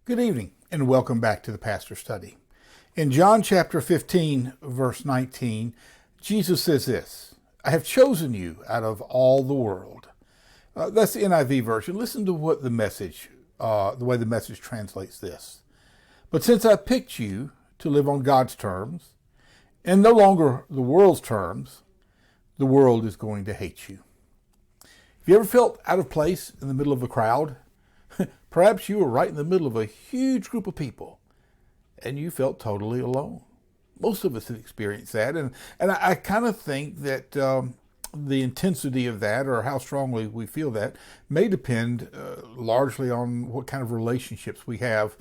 Good evening, and welcome back to the Pastor Study. In John chapter 15, verse 19, Jesus says this, I have chosen you out of all the world. That's the NIV version. Listen to what the way the message translates this. But since I picked you to live on God's terms, and no longer the world's terms, the world is going to hate you. Have you ever felt out of place in the middle of a crowd? Perhaps you were right in the middle of a huge group of people and you felt totally alone. Most of us have experienced that. And I kind of think that the intensity of that, or how strongly we feel that, may depend largely on what kind of relationships we have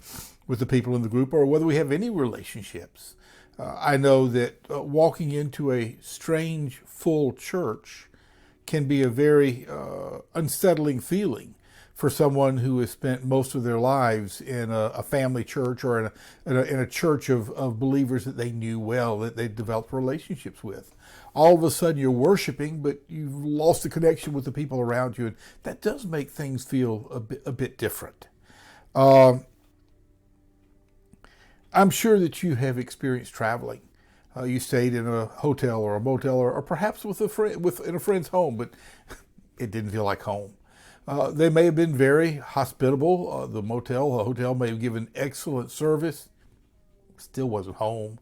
with the people in the group, or whether we have any relationships. I know that walking into a strange, full church can be a very unsettling feeling for someone who has spent most of their lives in a family church, or in a church of believers that they knew well, that they developed relationships with. All of a sudden you're worshiping, but you've lost the connection with the people around you, and that does make things feel a bit different. I'm sure that you have experienced traveling. You stayed in a hotel or a motel, or perhaps with a friend, in a friend's home, but it didn't feel like home. They may have been very hospitable. The hotel may have given excellent service. Still wasn't home.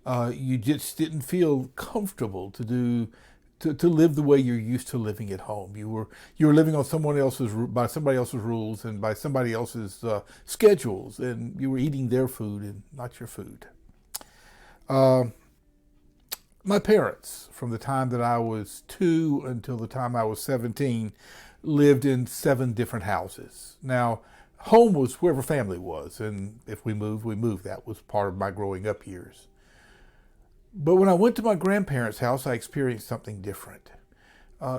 You just didn't feel comfortable to live the way you're used to living at home. You were living on by somebody else's rules and by somebody else's schedules, and you were eating their food and not your food. My parents, from the time that I was 2 until the time I was 17, lived in 7 different houses. Now, home was wherever family was, and if we moved, we moved. That was part of my growing up years. But when I went to my grandparents' house, I experienced something different.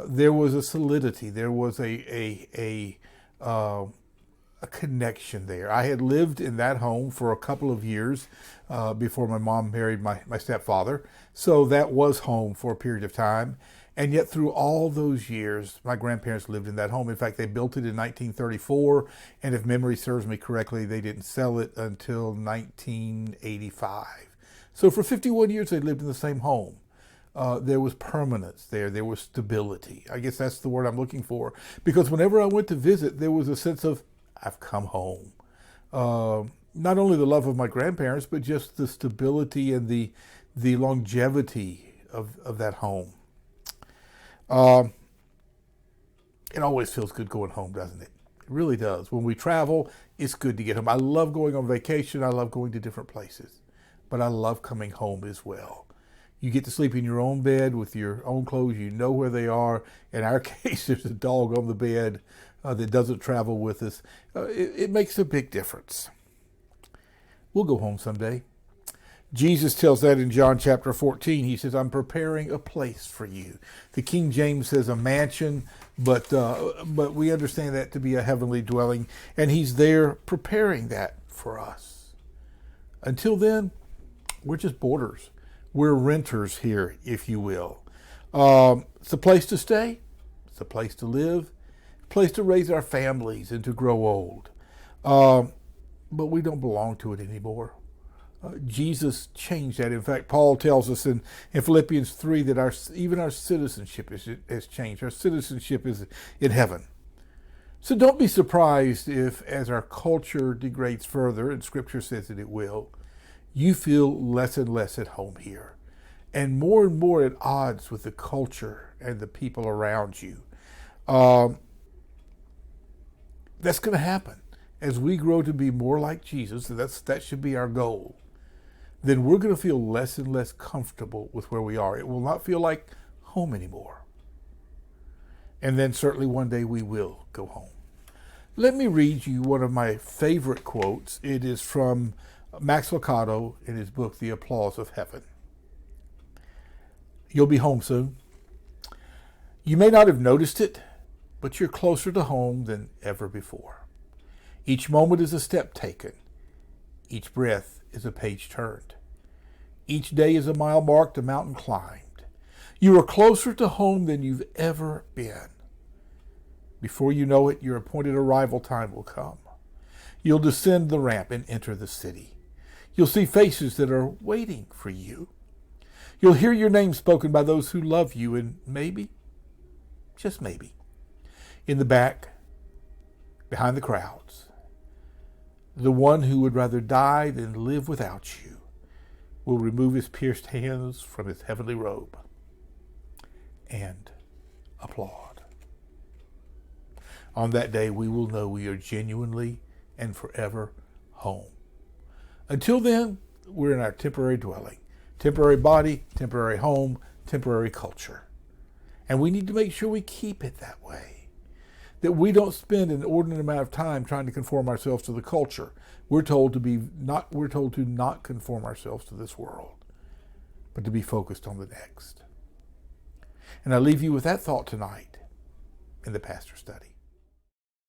There was a solidity. There was a connection there. I had lived in that home for a couple of years before my mom married my stepfather, so that was home for a period of time. And yet through all those years, my grandparents lived in that home. In fact, they built it in 1934, and if memory serves me correctly, they didn't sell it until 1985. So for 51 years, they lived in the same home. There was permanence there. There was stability. I guess that's the word I'm looking for. Because whenever I went to visit, there was a sense of, I've come home. Not only the love of my grandparents, but just the stability and the longevity of that home. It always feels good going home, doesn't it? It really does. When we travel, it's good to get home. I love going on vacation. I love going to different places. But I love coming home as well. You get to sleep in your own bed with your own clothes. You know where they are. In our case, there's a dog on the bed that doesn't travel with us. It makes a big difference. We'll go home someday. Jesus tells that in John chapter 14. He says, I'm preparing a place for you. The King James says a mansion, but we understand that to be a heavenly dwelling, and he's there preparing that for us. Until then, we're just boarders. We're renters here, if you will. It's a place to stay. It's a place to live. A place to raise our families and to grow old. But we don't belong to it anymore. Jesus changed that. In fact, Paul tells us in Philippians 3 that even our citizenship has changed. Our citizenship is in heaven. So don't be surprised if, as our culture degrades further, and Scripture says that it will, you feel less and less at home here, and more at odds with the culture and the people around you. That's going to happen. As we grow to be more like Jesus, and that should be our goal, then we're going to feel less and less comfortable with where we are. It will not feel like home anymore. And then certainly one day we will go home. Let me read you one of my favorite quotes. It is from Max Lucado in his book, The Applause of Heaven. You'll be home soon. You may not have noticed it, but you're closer to home than ever before. Each moment is a step taken. Each breath is a page turned. Each day is a mile marked, a mountain climbed. You are closer to home than you've ever been. Before you know it, your appointed arrival time will come. You'll descend the ramp and enter the city. You'll see faces that are waiting for you. You'll hear your name spoken by those who love you, and maybe, just maybe, in the back, behind the crowds, the one who would rather die than live without you will remove his pierced hands from his heavenly robe and applaud. On that day, we will know we are genuinely and forever home. Until then, we're in our temporary dwelling, temporary body, temporary home, temporary culture. And we need to make sure we keep it that way, that we don't spend an inordinate amount of time trying to conform ourselves to the culture. We're told to not conform ourselves to this world, but to be focused on the next. And I leave you with that thought tonight in the Pastor Study.